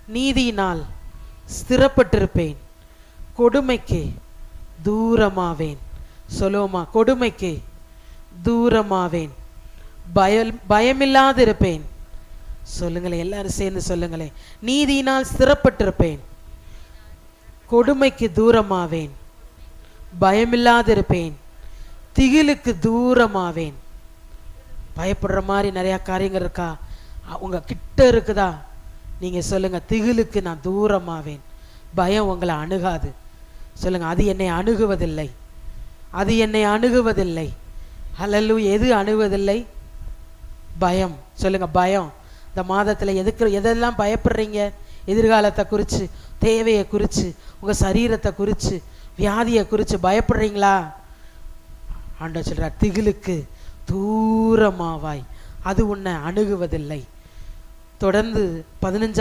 நீதியினால் ஸ்திரப்பட்டிருப்பேன், கொடுமைக்கு தூரமாவேன். சொல்லுவோமா? கொடுமைக்கு தூரமாவேன், பயமில்லாதிருப்பேன். சொல்லுங்களேன், எல்லாரும் சேர்ந்து சொல்லுங்களேன். நீதியினால் ஸ்திரப்பட்டிருப்பேன், கொடுமைக்கு தூரமாவேன், பயமில்லாதிருப்பேன், திகிலுக்கு தூரமாவேன். பயப்படுற மாதிரி நிறைய காரியங்கள் இருக்கா? உங்க கிட்ட இருக்குதா? நீங்க சொல்லுங்க, திகிலுக்கு நான் தூரமாவேன். பயம் உங்களை அணுகாது. சொல்லுங்க, அது என்னை அணுகுவதில்லை, அது என்னை அணுகுவதில்லை. ஹல்லேலூயா. எது அணுகுவதில்லை? பயம். சொல்லுங்க, பயம். இந்த மாதத்தில் எதெல்லாம் பயப்படுறீங்க? எதிர்காலத்தை குறித்து, தேவையை குறித்து, உங்கள் சரீரத்தை குறித்து, வியாதியை குறித்து பயப்படுறீங்களா? ஆண்டவர் சொல்றார், திகிலுக்கு தூரமாவாய், அது உன்னை அணுகுவதில்லை. தொடர்ந்து 15